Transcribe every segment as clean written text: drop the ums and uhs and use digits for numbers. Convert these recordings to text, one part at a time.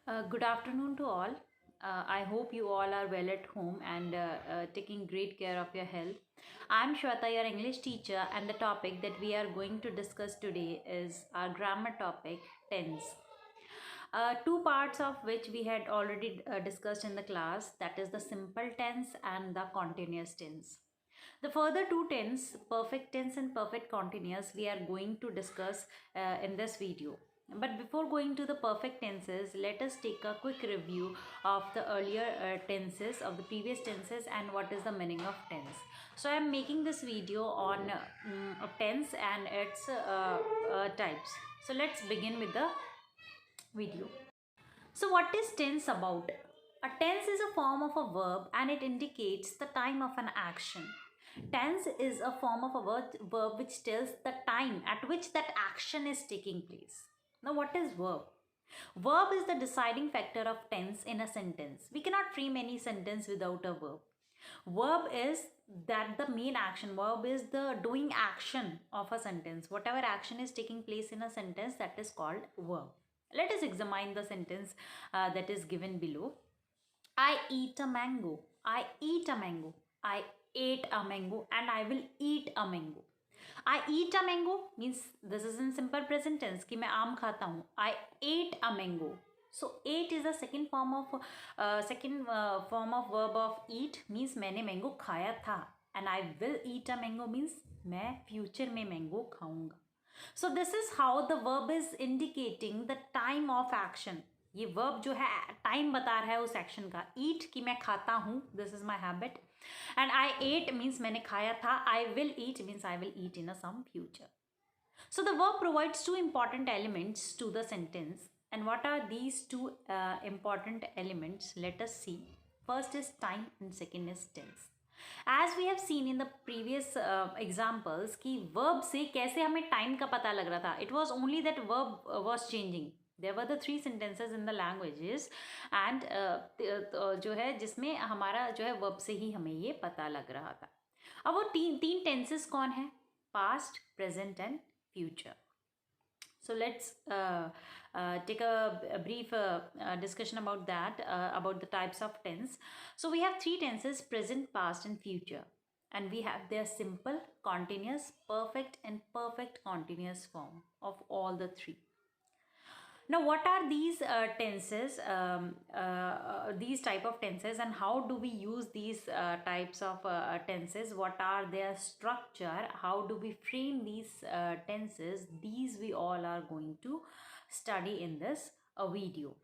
Good afternoon to all. I hope you all are well at home and taking great care of your health. I'm Shweta, your English teacher, and the topic that we are going to discuss today is our grammar topic, tense. Two parts of which we had already discussed in the class, that is the simple tense and the continuous tense. The further two tense, perfect tense and perfect continuous, we are going to discuss in this video. But before going to the perfect tenses, let us take a quick review of the earlier tenses, of the previous tenses, and what is the meaning of tense. So I am making this video on tense and its types. So let's begin with the video. So what is tense about? A tense is a form of a verb and it indicates the time of an action. Tense is a form of a verb which tells the time at which that action is taking place. Now, what is verb? Verb is the deciding factor of tense in a sentence. We cannot frame any sentence without a verb. Verb is that the main action. Verb is the doing action of a sentence. Whatever action is taking place in a sentence, that is called verb. Let us examine the sentence that is given below. I eat a mango. I eat a mango. I ate a mango and I will eat a mango. I eat a mango means this is in simple present tense कि मैं आम खाता हूँ. I ate a mango. So ate is the second form of verb of eat means मैंने mango खाया था. And I will eat a mango means मैं future में mango खाऊंगा. So this is how the verb is indicating the time of action. ये verb जो है time बता रहा है उस एक्शन का. ईट कि मैं खाता हूँ, this is my habit. And I ate means मैंने खाया था. I will eat means I will eat in a some future. So the verb provides two important elements to the sentence. And what are these two important elements? Let us see. First is time and second is tense. As we have seen in the previous examples कि verb से कैसे हमें time का पता लग रहा था. It was only that verb was changing. There were the three sentences in the languages and जो है जिसमें हमारा जो है verb से ही हमें ये पता लग रहा था. अब वो तीन tenses कौन है? Past, present and future. So let's take a brief discussion about that, about the types of tense. So we have three tenses: present, past and future. And we have their simple, continuous, perfect and perfect continuous form of all the three. Now, what are these tenses, these type of tenses, and how do we use these types of tenses? What are their structure? How do we frame these tenses? These we all are going to study in this video.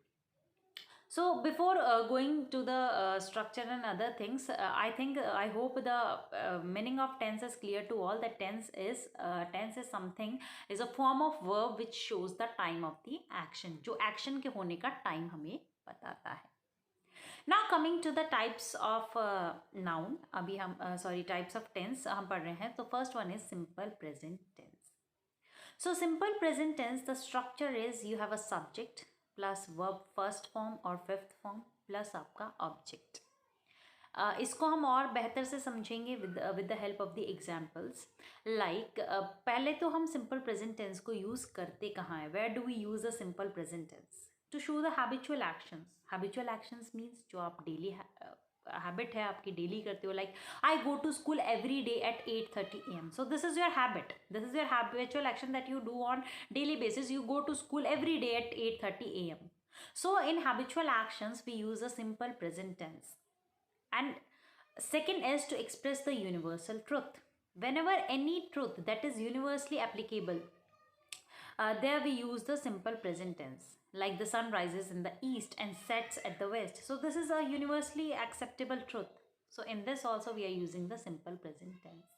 So before going to the structure and other things, I hope the meaning of tense is clear to all. That tense is something, is a form of verb which shows the time of the action. जो action के होने का time हमें बताता है. Now coming to the types of noun, अभी हम types of tense हम पढ़ रहे हैं. तो first one is simple present tense. So simple present tense, the structure is you have a subject plus verb first form और fifth form plus आपका object. इसको हम और बेहतर से समझेंगे with the help of the examples. Like पहले तो हम simple present tense को use करते कहाँ हैं? Where do we use a simple present tense? To show the habitual actions. Habitual actions means जो आप daily habit है आपकी daily करते हो. Like I go to school every day at 8:30 a.m. So this is your habit. This is your habitual action that you do on daily basis. You go to school every day at 8:30 a.m. So in habitual actions we use a simple present tense. And second is to express the universal truth. Whenever any truth that is universally applicable, there we use the simple present tense. Like the sun rises in the east and sets at the west. So this is a universally acceptable truth. So in this also we are using the simple present tense.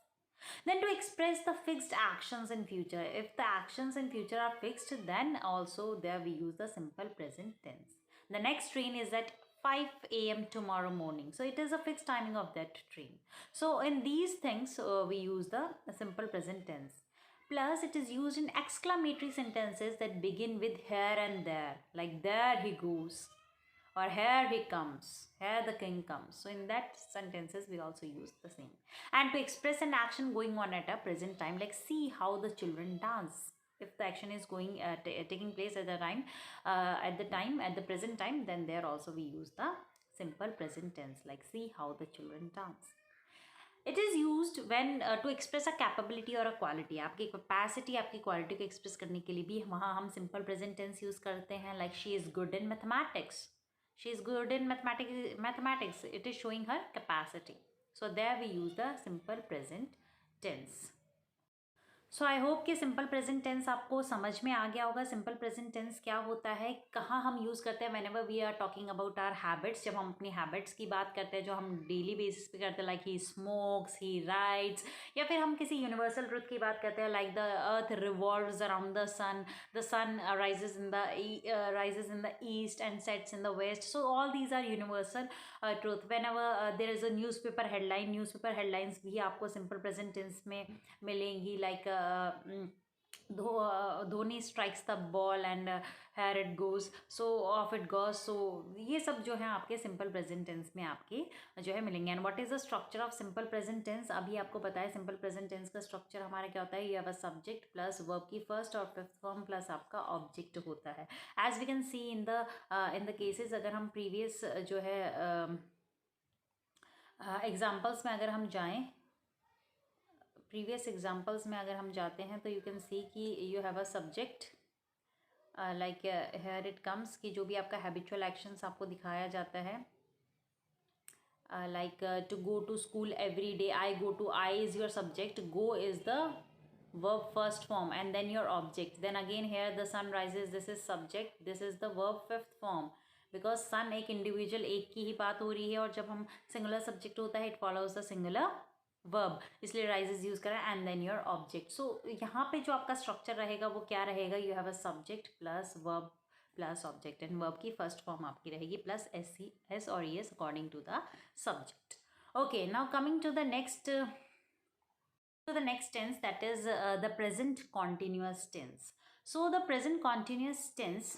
Then to express the fixed actions in future. If the actions in future are fixed, then also there we use the simple present tense. The next train is at 5 a.m. tomorrow morning. So it is a fixed timing of that train. So in these things we use the simple present tense. Plus it is used in exclamatory sentences that begin with here and there. Like there he goes or here he comes, here the king comes. So in that sentences we also use the same. And to express an action going on at a present time, like see how the children dance. if the action is going taking place at the present time, then there also we use the simple present tense, like see how the children dance. It is used when to express a capability or a quality. आपकी capacity, आपकी quality को express करने के लिए भी वहाँ हम simple present tense use करते हैं, like she is good in mathematics. She is good in mathematics. It is showing her capacity. So there we use the simple present tense. So I hope कि simple present tense आपको समझ में आ गया होगा. Simple present tense क्या होता है, कहाँ हम यूज़ करते हैं. Whenever we are talking about our habits, जब हम अपनी हैबिट्स की बात करते हैं जो हम डेली बेसिस पे करते हैं, like he smokes, he rides, या फिर हम किसी यूनिवर्सल ट्रुथ की बात करते हैं, like the earth revolves around the sun rises in the east and sets in the west. So all these are universal truth. Whenever there is a newspaper headlines भी आपको सिंपल प्रेजेंट टेंस में मिलेंगी, like Dhoni strikes the ball and here it goes, so off it goes. So ये सब जो है आपके simple present tense में आपके जो है मिलेंगे. And what is the structure of simple present tense, अभी आपको पता है सिंपल प्रेजेंट टेंस का स्ट्रक्चर हमारा क्या होता है. You have a subject plus verb की फर्स्ट और फिफ्थ फॉर्म प्लस आपका ऑब्जेक्ट होता है. As we can see in the cases, अगर हम प्रीवियस जो है एग्जाम्पल्स में अगर हम जाएं, प्रीवियस एग्जाम्पल्स में अगर हम जाते हैं, तो यू कैन सी कि you have a subject, like here it comes, कि जो भी आपका हैबिचुअल एक्शंस आपको दिखाया जाता है, like to go to school every day. I is your subject, go is the verb first form and then your object. Then again here the sun rises, this is subject, this is the verb fifth form, because sun एक individual एक की ही बात हो रही है, और जब हम सिंगुलर सब्जेक्ट होता है it follows the singular verb, इसलिए राइजेज यूज करा. And then your object. So यहाँ पे जो आपका स्ट्रक्चर रहेगा वो क्या रहेगा, you have a subject plus verb plus object, and verb की फर्स्ट फॉर्म आपकी रहेगी प्लस एस और s according to the subject. Okay, now coming to the next tense, that is the present continuous tense. So the present continuous tense,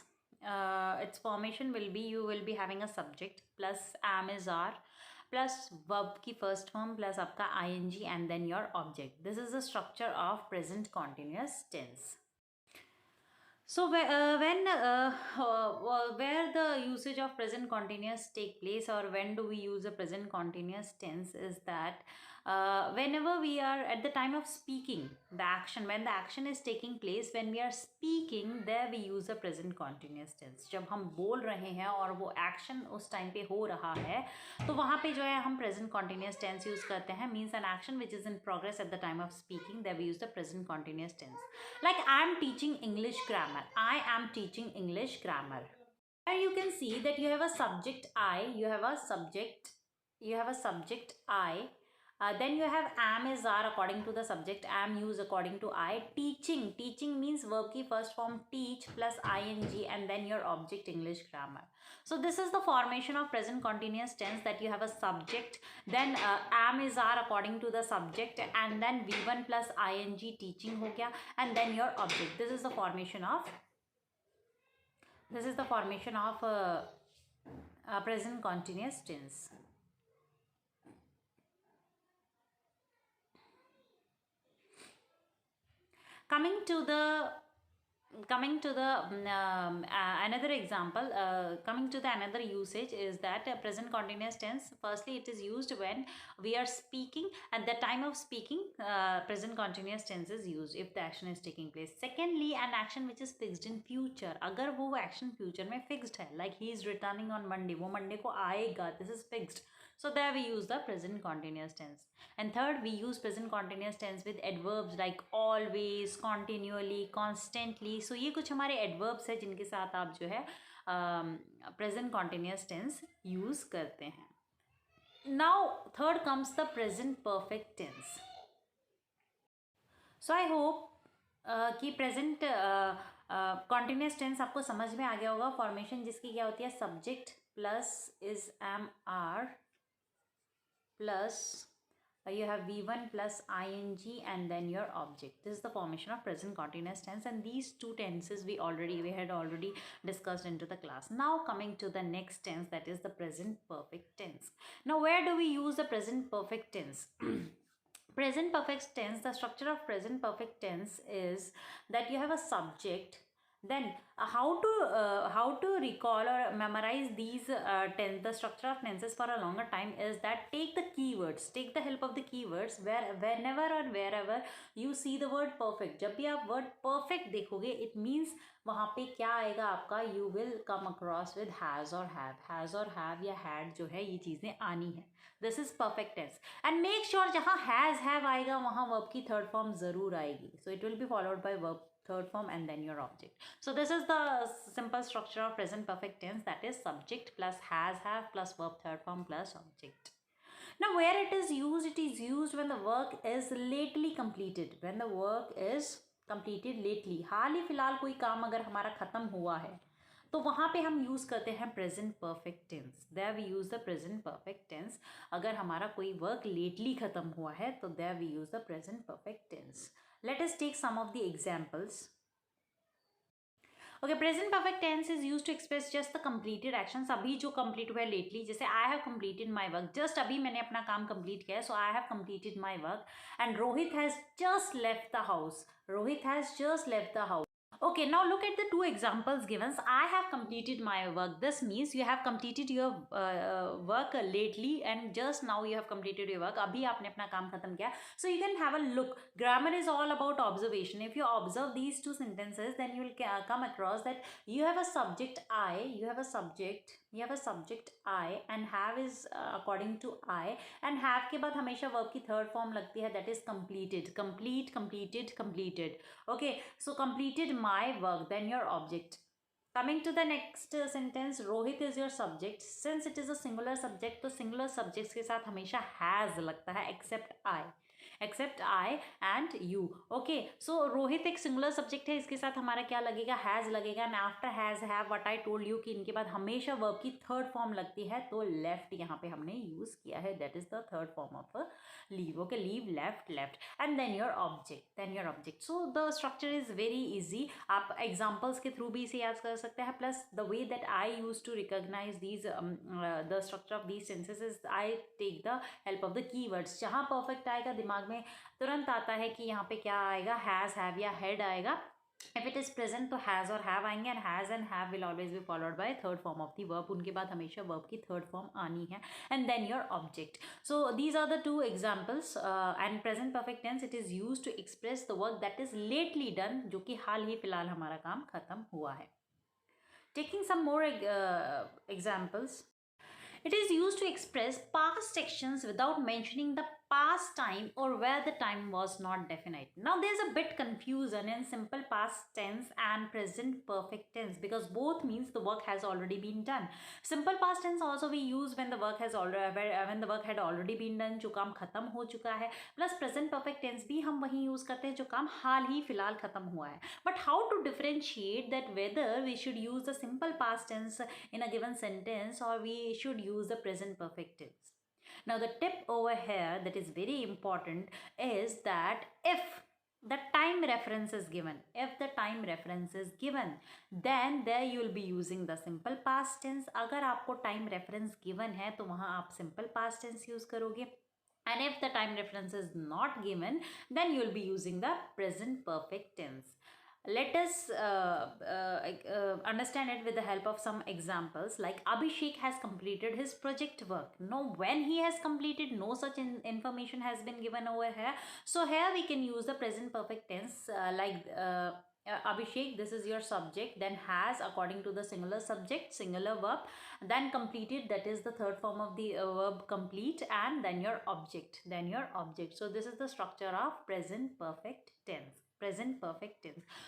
its formation will be, you will be having a subject plus am is are plus verb की first form plus आपका ing and then your object. This is the structure of present continuous tense. So where the usage of present continuous take place, or when do we use a present continuous tense, is that whenever we are at the time of speaking, the action, when the action is taking place, when we are speaking, there we use a present continuous tense. जब हम बोल रहे हैं और वो action उस time पे हो रहा है, तो वहाँ पे जो है हम present continuous tense use करते हैं. Means an action which is in progress at the time of speaking, there we use the present continuous tense. Like I am teaching English grammar. I am teaching English grammar. And you can see that you have a subject I, you have a subject I. Then you have am is are according to the subject, am used according to I. Teaching means verb ki first form teach plus ing and then your object English grammar. So this is the formation of present continuous tense, that you have a subject, then am is are according to the subject, and then v1 plus ing teaching ho gaya, and then your object. This is the formation of present continuous tense. Coming to the another example, coming to the another usage is that present continuous tense. Firstly, it is used when we are speaking. At the time of speaking, present continuous tense is used if the action is taking place. Secondly, an action which is fixed in future. अगर वो action future में fixed है, like he is returning on Monday, वो Monday को आएगा, this is fixed. So there we use the present continuous tense. And third, we use present continuous tense with adverbs like always, continually, constantly. So ये कुछ हमारे adverbs है जिनके साथ आप जो है present continuous tense use करते हैं. Now third comes the present perfect tense. So I hope कि present continuous tense आपको समझ में आ गया होगा. Formation जिसकी क्या होती है, subject plus is am are plus you have v1 plus ing and then your object. This is the formation of present continuous tense, and these two tenses we had already discussed into the class. Now coming to the next tense, that is the present perfect tense. Now where do we use the present perfect tense? Present perfect tense, the structure of present perfect tense is that you have a subject. Then how to recall or memorize these tense, the structure of tenses for a longer time is that take the keywords, take the help of the keywords, where whenever or wherever you see the word perfect, जब भी आप word perfect देखोगे, it means वहाँ पे क्या आएगा आपका, you will come across with has or have या had जो है ये चीज़ें आनी है. This is perfect tense. And make sure जहाँ हैज हैव आएगा वहाँ वर्ब की थर्ड फॉर्म जरूर आएगी. So it will be followed by verb third form and then your object. So this is the simple structure of present perfect tense, that is subject plus has have plus verb third form plus object. Now where it is used when the work is lately completed. When the work is completed lately, हाल ही फिलहाल कोई काम अगर हमारा खत्म हुआ है तो वहाँ पे हम यूज़ करते हैं present perfect tense. There we use the present perfect tense. अगर हमारा कोई वर्क लेटली ख़त्म हुआ है तो there we use the present perfect tense. Let us take some of the examples. Okay, present perfect tense is use to express just the completed actions. अभी जो complete हुआ है लेटली, जैसे I have completed my work, just अभी मैंने अपना काम complete किया है, सो आई have completed my work. And Rohit has just left the house. Rohit has just left the house. Okay, now look at the two examples given. I have completed my work. This means you have completed your work lately and just now you have completed your work. अभी आपने अपना काम खत्म किया. So you can have a look. Grammar is all about observation. If you observe these two sentences, then you will come across that you have a subject I, you have a subject I, and have is according to I, and have के बाद हमेशा verb की third form लगती है, that is completed. Completed. Okay, so completed my work, then your object. Coming to the next sentence, Rohit is your subject. Since it is a singular subject, तो singular subjects के साथ हमेशा has लगता है, except I and you. Okay, so Rohit एक singular subject है, इसके साथ हमारा क्या लगेगा, हैज लगेगा. And after has have what I told you कि इनके बाद हमेशा वर्ब की थर्ड फॉर्म लगती है, तो लेफ्ट यहाँ पे हमने यूज किया है, that is the third form of leave. Okay, leave, left and then your object. So the structure is very easy. आप एग्जाम्पल्स के थ्रू भी इसे याद कर सकते हैं. Plus the way that I use to recognize these the structure of these senses is I take the help of the keywords. जहाँ perfect आएगा दिमाग में तुरंत आता है कि यहाँ पे क्या आएगा, हैज हैव या हेड आएगा. If it is present तो has और have आएंगे, and has and have will always be followed by third form of the verb. उनके बाद हमेशा verb की third form आनी है, and then your object. So these are the two examples. And present perfect tense, it is used to express the work that is lately done, जो कि हाल ही फिलहाल हमारा काम खत्म हुआ है. Taking some more examples. It is used to express past actions without mentioning the past time or where the time was not definite. Now there's a bit confusion in simple past tense and present perfect tense because both means the work has already been done. Simple past tense also we use when the work had already been done, जो काम खत्म हो चुका है. Plus present perfect tense भी हम वही use करते हैं जो काम हाल ही फिलहाल खत्म हुआ है. But how to differentiate that whether we should use the simple past tense in a given sentence or we should use the present perfect tense? Now the tip over here that is very important is that if the time reference is given, then there you will be using the simple past tense. अगर आपको time reference given है तो वहाँ आप simple past tense use करोगे. And if the time reference is not given, then you will be using the present perfect tense. Let us understand it with the help of some examples. Like Abhishek has completed his project work. No, when he has completed, no such information has been given over here. So here we can use the present perfect tense Abhishek, this is your subject, then has according to the singular subject, singular verb, then completed, that is the third form of the verb complete, and then your object, So this is the structure of present perfect tense.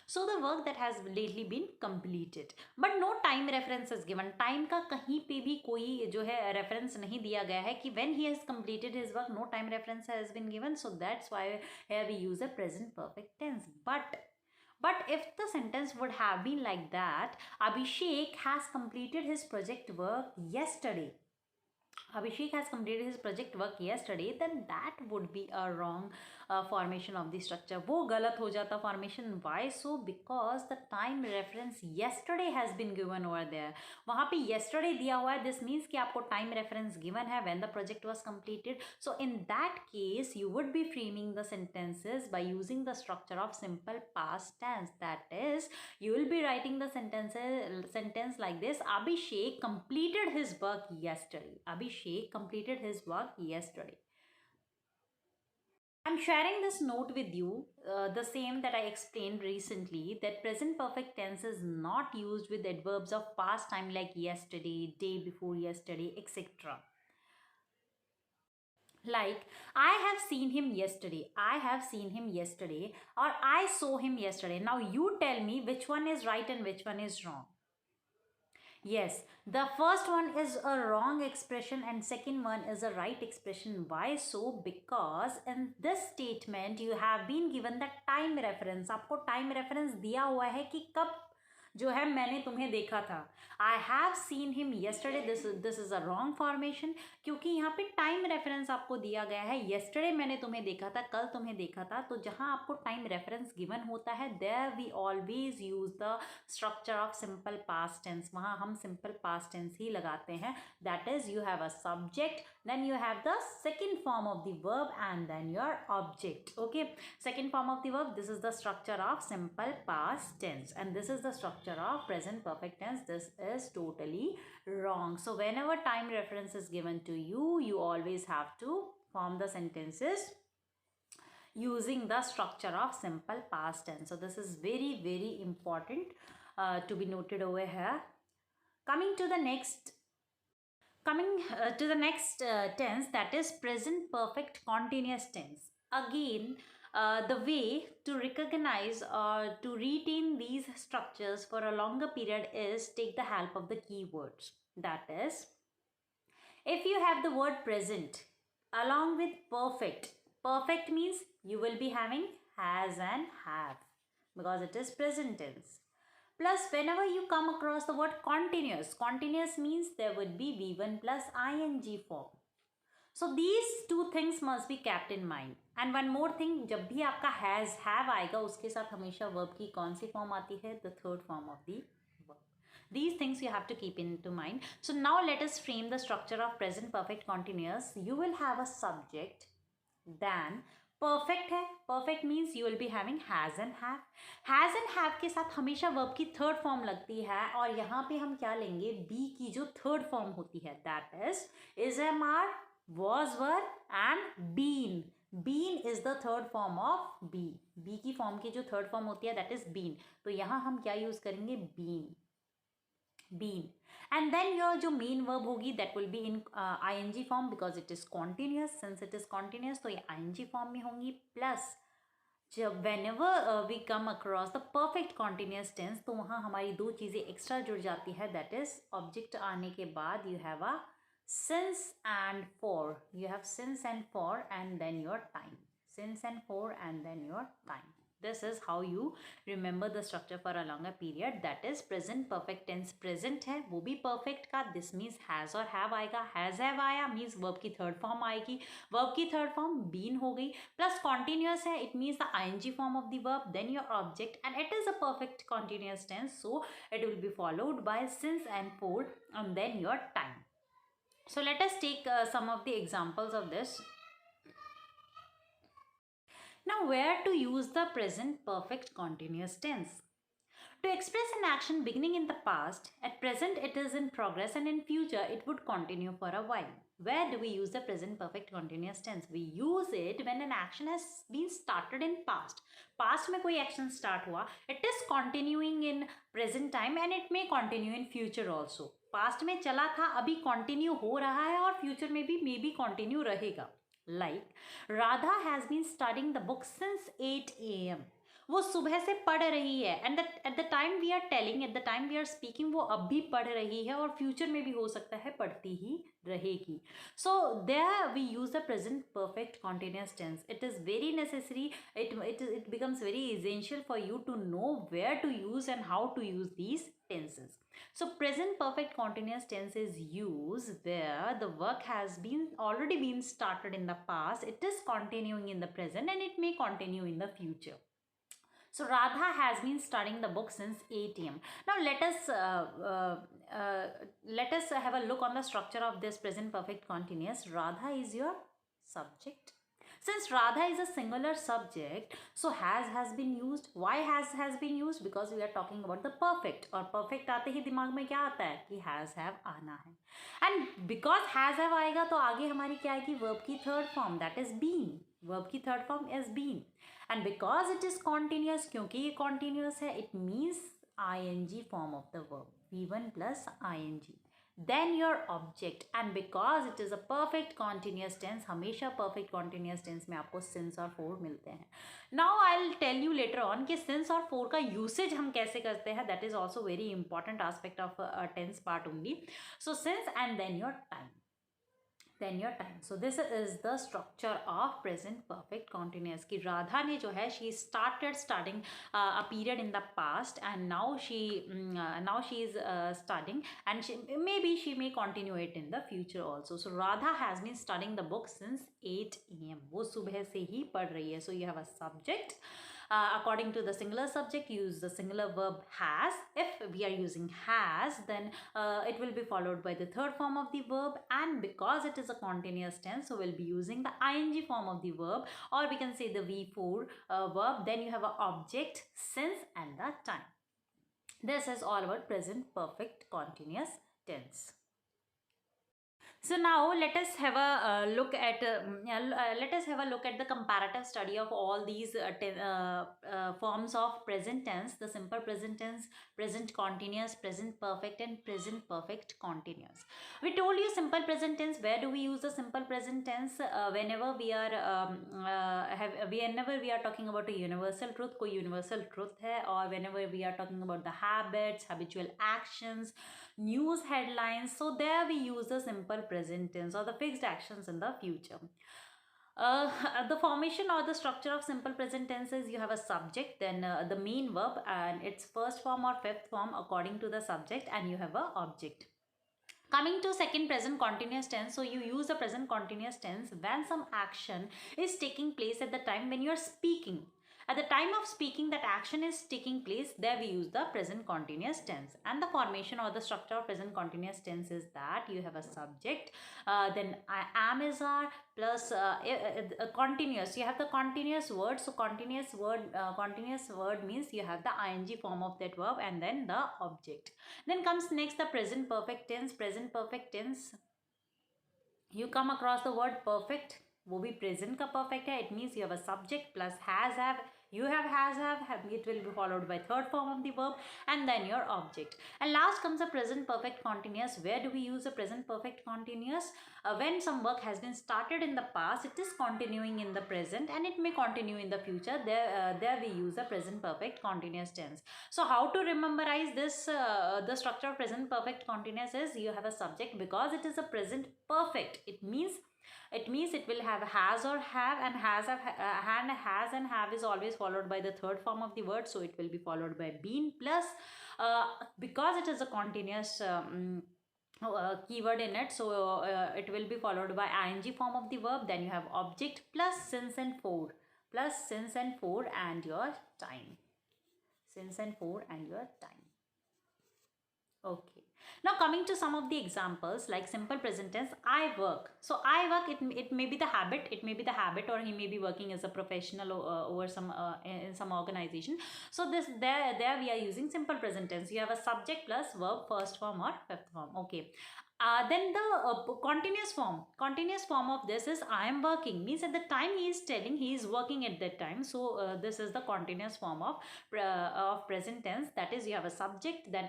So the work that has lately been completed, but no time reference is given. Time का कहीं पे भी कोई जो है reference नहीं दिया गया है कि when he has completed his work, no time reference has been given. So that's why here we use a present perfect tense. But if the sentence would have been like that, Abhishek has completed his project work yesterday. Abhishek has completed his project work yesterday, then that would be a wrong formation of the structure. वो गलत हो जाता formation. Why so? Because the time reference yesterday has been given over there. वहाँ पे yesterday दिया हुआ है. This means कि आपको time reference given है when the project was completed. So in that case, you would be framing the sentences by using the structure of simple past tense. That is, you will be writing the sentence like this: Abhishek completed his work yesterday. Abhishek completed his work yesterday. I'm sharing this note with you, the same that I explained recently, that present perfect tense is not used with adverbs of past time like yesterday, day before yesterday, etc. Like, I have seen him yesterday, I have seen him yesterday, or I saw him yesterday. Now you tell me which one is right and which one is wrong. Yes, the first one is a wrong expression and second one is a right expression. Why so? Because in this statement you have been given the time reference. आपको time reference दिया हुआ है कि कब जो है मैंने तुम्हें देखा था. I have seen him yesterday. This is a wrong formation क्योंकि यहाँ पे टाइम रेफरेंस आपको दिया गया है. येस्टरडे मैंने तुम्हें देखा था, कल तुम्हें देखा था. तो जहाँ आपको टाइम रेफरेंस गिवन होता है, there we always use the structure of simple past tense. वहाँ हम सिंपल पास्ट टेंस ही लगाते हैं. That is, you have a subject, then you have the second form of the verb and then your object. Okay, second form of the verb, this is the structure of simple past tense and this is the structure of present perfect tense. This is totally wrong. So whenever time reference is given to you, you always have to form the sentences using the structure of simple past tense. So this is very, very important to be noted over here. Coming to the next tense, that is present perfect continuous tense. Again, the way to recognize or to retain these structures for a longer period is take the help of the keywords. That is, if you have the word present along with perfect, perfect means you will be having has and have because it is present tense. Plus, whenever you come across the word continuous, continuous means there would be V1 plus ing form. So these two things must be kept in mind. And one more thing, जब भी आपका has, have आएगा, उसके साथ हमेशा verb की कौन सी form आती है? The third form of the verb. These things you have to keep into mind. So now let us frame the structure of present perfect continuous. You will have a subject, then perfect है. Perfect means you will be having has and have. Has and have के साथ हमेशा verb की third form लगती है और यहाँ पे हम क्या लेंगे? be की जो third form होती है, that is am, are, was, were and been. Been is the third form of be. be की form की जो third form होती है, that is been. तो यहाँ हम क्या use करेंगे? been. been. And then your जो main verb होगी, that will be in ing form because it is continuous. Since it is continuous, तो ये ing form में होंगी. Plus जब whenever we come across the perfect continuous tense, तो वहाँ हमारी दो चीज़ें एक्स्ट्रा जुड़ जाती है. That is, object आने के बाद you have a since and for. You have since and for and then your time. Since and for and then your time. This is how you remember the structure for a longer period. That is present perfect tense. Present है वो भी perfect का. This means has और have आएगा. Has have आया means verb की third form आएगी. Verb की third form been हो गई. Plus continuous है, it means the ing form of the verb, then your object, and it is a perfect continuous tense. So it will be followed by since and for and then your time. So let us take some of the examples of this. Now, where to use the present perfect continuous tense? To express an action beginning in the past, at present it is in progress and in future it would continue for a while. Where do we use the present perfect continuous tense? We use it when an action has been started in past. Past में कोई action start हुआ, it is continuing in present time and it may continue in future also. Past में चला था, अभी continue हो रहा है और future में भी maybe continue रहेगा. Like, Radha has been studying the book since 8 a.m. वो सुबह से पढ़ रही है, and at the time we are telling, at the time we are speaking, वो अब भी पढ़ रही है और फ्यूचर में भी हो सकता है पढ़ती ही रहेगी. So there we use the present perfect continuous tense. It is very necessary, it becomes very essential for you to know where to use and how to use these tenses. So present perfect continuous tense is used where the work has been already been started in the past, it is continuing in the present, and it may continue in the future. So Radha has been studying the book since 8 a.m. Now let us have a look on the structure of this present perfect continuous. Radha is your subject. Since Radha is a singular subject, so has been used. Why has been used? Because we are talking about the perfect. और perfect आते ही दिमाग में क्या आता है कि has have आना है. And because has have आएगा तो आगे हमारी क्या आएगी? Verb की third form, that is been. Verb की third form is been. And because it is continuous, क्योंकि ये continuous है, it means ing form of the verb. V1 plus ing. Then your object, and because it is a perfect continuous tense, हमेशा perfect continuous tense में आपको since और for मिलते हैं. Now I'll tell you later on कि since और for का usage हम कैसे करते हैं. That is also very important aspect of tense part only. So since and then your time. Then your time. So this is the structure of present perfect continuous. कि राधा ने जो है she started studying a period in the past, and now she is studying, and maybe she may continue it in the future also. So Radha has been studying the book since 8 a.m. वो सुबह से ही पढ़ रही है. So you have a subject. According to the singular subject, use the singular verb has. If we are using has, then it will be followed by the third form of the verb, and because it is a continuous tense, so we'll be using the ing form of the verb, or we can say the V4 verb. Then you have an object, since, and the time. This is all about present perfect continuous tense. So now let us have a look at the comparative study of all these forms of present tense: the simple present tense, present continuous, present perfect, and present perfect continuous. We told you simple present tense. Where do we use the simple present tense? Whenever we are talking about a universal truth, कोई universal truth है, or whenever we are talking about the habits, habitual actions, news headlines, so there we use the simple present tense or the fixed actions in the future. The formation or the structure of simple present tense is you have a subject, then the main verb and its first form or fifth form according to the subject, and you have a object. Coming to second present continuous tense, so you use the present continuous tense when some action is taking place at the time when you are speaking. At the time of speaking, that action is taking place, there we use the present continuous tense. And the formation or the structure of present continuous tense is that you have a subject, then I am is are, plus continuous. You have the continuous word. So continuous word means you have the ing form of that verb and then the object. Then comes next the present perfect tense. Present perfect tense, you come across the word perfect, वो भी present का perfect है. It means you have a subject plus has have. You have has have, it will be followed by third form of the verb and then your object. And last comes the present perfect continuous. Where do we use the present perfect continuous? When some work has been started in the past, it is continuing in the present and it may continue in the future. There we use the present perfect continuous tense. So how to rememberize this? The structure of present perfect continuous is you have a subject because it is a present perfect. It means it will have has or have, and has and have is always followed by the third form of the word, so it will be followed by been plus because it is a continuous keyword in it, so it will be followed by ing form of the verb. Then you have object plus since and for and your time. Since and for and your time. Okay. Now coming to some of the examples, like simple present tense, I work. So I work, it may be the habit, or he may be working as a professional over some in some organization. So there we are using simple present tense. You have a subject plus verb, first form or fifth form. Okay. Then the continuous form of this is I am working, means at the time he is telling he is working at that time. So this is the continuous form of present tense. That is, you have a subject, then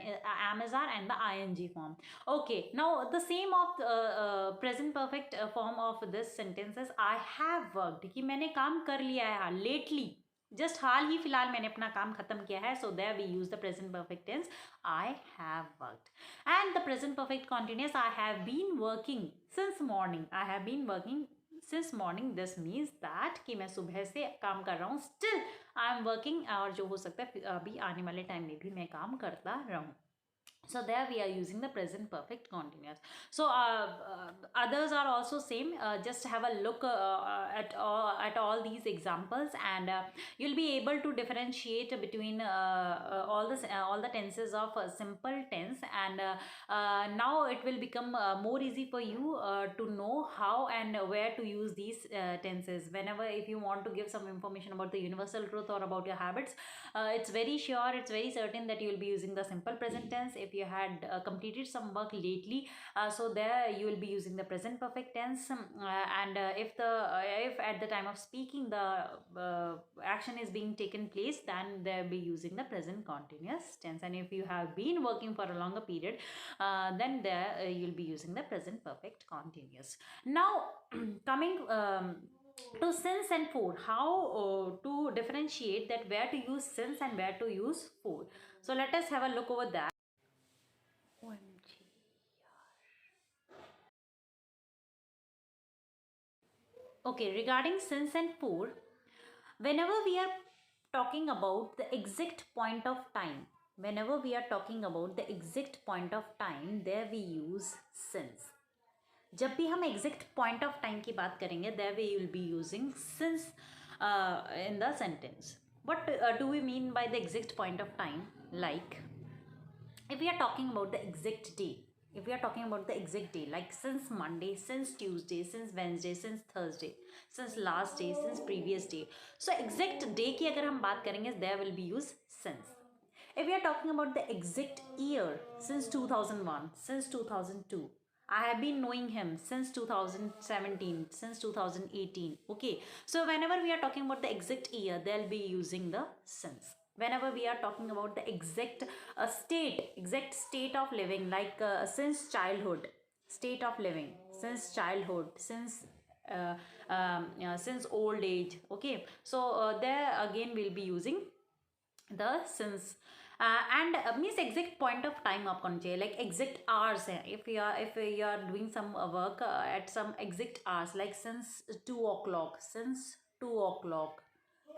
am is are, and the ing form. Okay, now the same of present perfect form of this sentence is I have worked, कि मैंने काम कर लिया है lately. Just हाल ही फिलहाल मैंने अपना काम खत्म किया है, so there we use the present perfect tense, I have worked. And the present perfect continuous, I have been working since morning. I have been working since morning, this means that कि मैं सुबह से काम कर रहा हूँ, still I am working, और जो हो सकता है अभी आने वाले टाइम में भी मैं काम करता रहूँ. So there we are using the present perfect continuous. So others are also same. Just have a look at all these examples, and you'll be able to differentiate between all the tenses of simple tense. And now it will become more easy for you to know how and where to use these tenses. Whenever if you want to give some information about the universal truth or about your habits, it's very sure, it's very certain that you will be using the simple present tense. If you had completed some work lately, so there you will be using the present perfect tense. And if at the time of speaking the action is being taken place, then they'll be using the present continuous tense. And if you have been working for a longer period, then there you'll be using the present perfect continuous. Now coming to since and for, how to differentiate that where to use since and where to use for. So let us have a look over that. OMG. Okay, regarding since and for, whenever we are talking about the exact point of time, whenever we are talking about the exact point of time, there we use since. जब भी हम exact point of time की बात करेंगे, there we will be using since in the sentence. What do we mean by the exact point of time? Like, if we are talking about the exact day, if we are talking about the exact day, like since Monday, since Tuesday, since Wednesday, since Thursday, since last day, since previous day, so exact day की अगर हम बात करेंगे, there will be use since. If we are talking about the exact year, since 2001, since 2002, I have been knowing him since 2017, since 2018. Okay, so whenever we are talking about the exact year, they'll be using the since. Whenever we are talking about the exact exact state of living, like since childhood, state of living, since childhood, since old age. Okay, so there again we'll be using the since. And means exact point of time आपको होना चाहिए, like exact hours है. If you are doing some work at some exact hours, like since 2 o'clock, since 2 o'clock,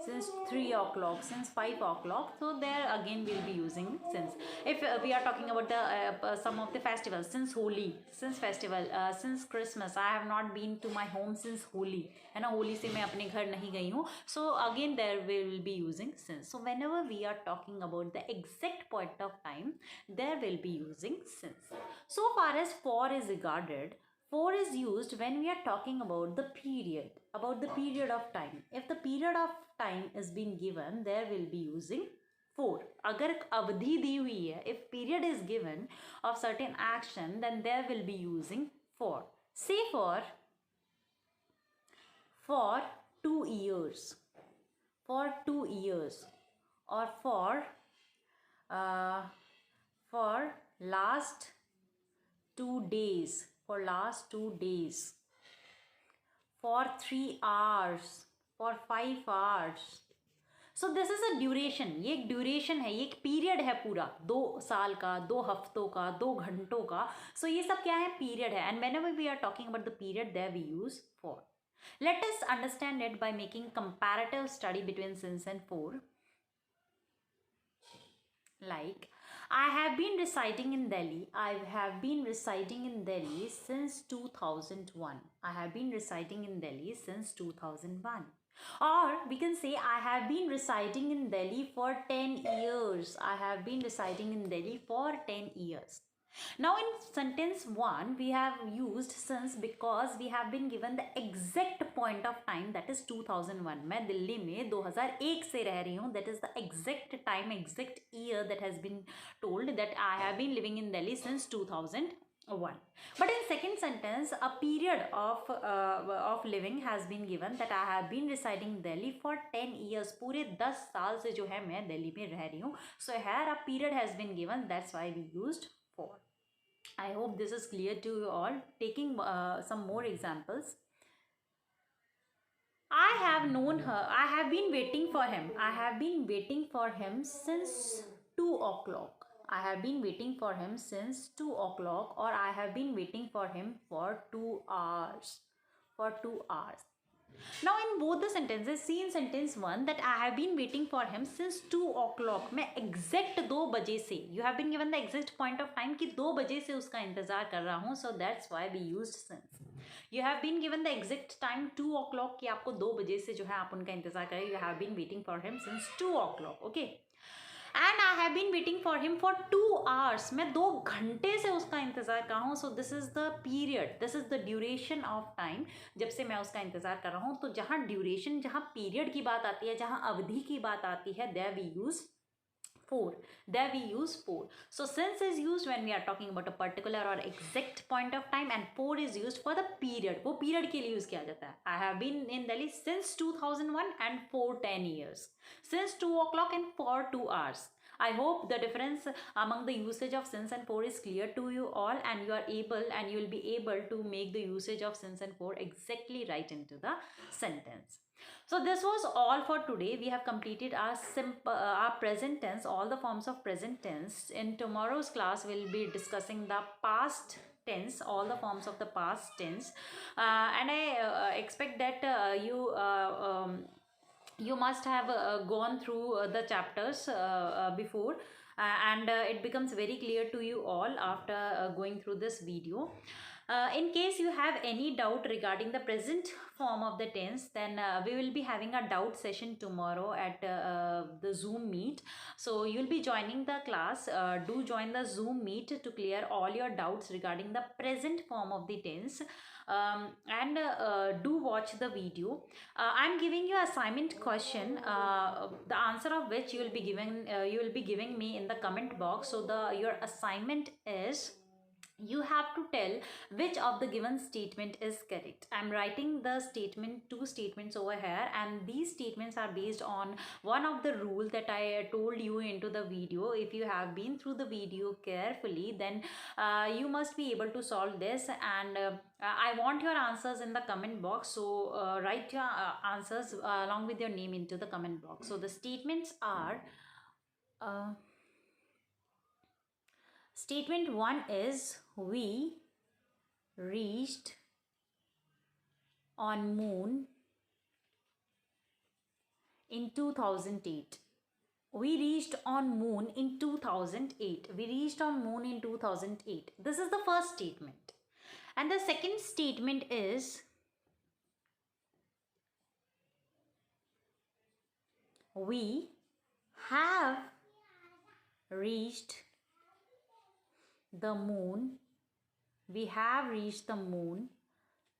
since 3 o'clock, since 5 o'clock, so there again we'll be using since. If we are talking about the some of the festivals, since Holi, since festival, since Christmas, I have not been to my home since Holi, है ना, होली से मैं अपने घर नहीं गई हूँ, so again there we will be using since. So whenever we are talking about the exact point of time, there will be using since. So far as for is regarded, for is used when we are talking about the period of time. If the period of time is being given, there will be using for. अगर अवधि दी हुई है, if period is given of certain action, then there will be using for. Say for 2 years, for 2 years, or uh, for last 2 days, for last 2 days, for 3 hours, for 5 hours. So this is a duration. ये एक duration है, ये एक period है पूरा, 2 साल का, 2 हफ्तों का, 2 घंटों का. सो ये सब क्या है, पीरियड है. And whenever we are talking about the period, there we use for. Let us understand it by making comparative study between since and for. Like, I have been residing in Delhi. I have been residing in Delhi since 2001. I have been residing in Delhi since 2001. Or we can say, I have been residing in Delhi for 10 years. I have been residing in Delhi for 10 years. Now in sentence 1, we have used since because we have been given the exact point of time, that is 2001. मैं दिल्ली में 2001 से रह रही हूँ. That is the exact time, exact year that has been told, that I have been living in Delhi since 2001. But in second sentence, a period of living has been given, that I have been residing in Delhi for 10 years. पूरे 10 साल से जो है मैं दिल्ली में रह रही हूँ. So here a period has been given, that's why we used for. I hope this is clear to you all. Taking some more examples. I have known her. I have been waiting for him. I have been waiting for him since 2 o'clock. I have been waiting for him since 2 o'clock, or I have been waiting for him for 2 hours. For 2 hours. Now, in both the sentences, see in sentence 1 that I have been waiting for him since 2 o'clock. मैं exact 2 बजे से, you have been given the exact point of time कि 2 बजे से उसका इंतजार कर रहा हूँ. So that's why we used since. You have been given the exact time 2 o'clock कि आपको 2 बजे से जो है आप उनका इंतजार करें. You have been waiting for him since 2 o'clock. Okay. And I have been waiting for him for 2 hours. मैं 2 घंटे से उसका इंतजार कर रहा हूँ. So this is the period, this is the duration of time जब से मैं उसका इंतजार कर रहा हूँ. तो जहाँ ड्यूरेशन, जहाँ पीरियड की बात आती है, जहाँ अवधि की बात आती है, there we use 4. There we use 4. So since is used when we are talking about a particular or exact point of time, and 4 is used for the period. वो period के लिए use किया जाता है. I have been in Delhi since 2001 and for 10 years. Since 2 o'clock and for 2 hours. I hope the difference among the usage of since and for is clear to you all, and you are able and you will be able to make the usage of since and for exactly right into the sentence. So this was all for today. We have completed our our present tense, all the forms of present tense. In tomorrow's class, we'll be discussing the past tense, all the forms of the past tense, and I expect that you must have gone through the chapters before, and it becomes very clear to you all after going through this video. In case you have any doubt regarding the present form of the tense, then we will be having a doubt session tomorrow at the Zoom meet. So you'll be joining the class. Do join the Zoom meet to clear all your doubts regarding the present form of the tense. And do watch the video. I'm giving you assignment question, the answer of which you will be giving me in the comment box. So your assignment is, you have to tell which of the given statement is correct. I'm writing the two statements over here, and these statements are based on one of the rule that I told you into the video. If you have been through the video carefully, then you must be able to solve this, and I want your answers in the comment box. So write your answers along with your name into the comment box. So the statements are, statement 1 is, we reached on moon in 2008. We reached on moon in 2008. We reached on moon in 2008. This is the first statement. And the second statement is, we have reached the moon. We have reached the moon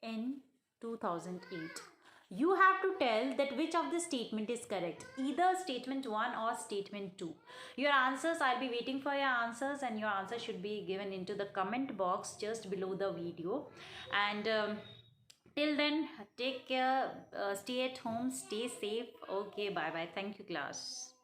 in 2008. You have to tell that which of the statement is correct, either statement 1 or statement 2. Your answers, I'll be waiting for your answers, and your answer should be given into the comment box just below the video. And till then, take care, stay at home, stay safe. Okay, bye bye. Thank you, class.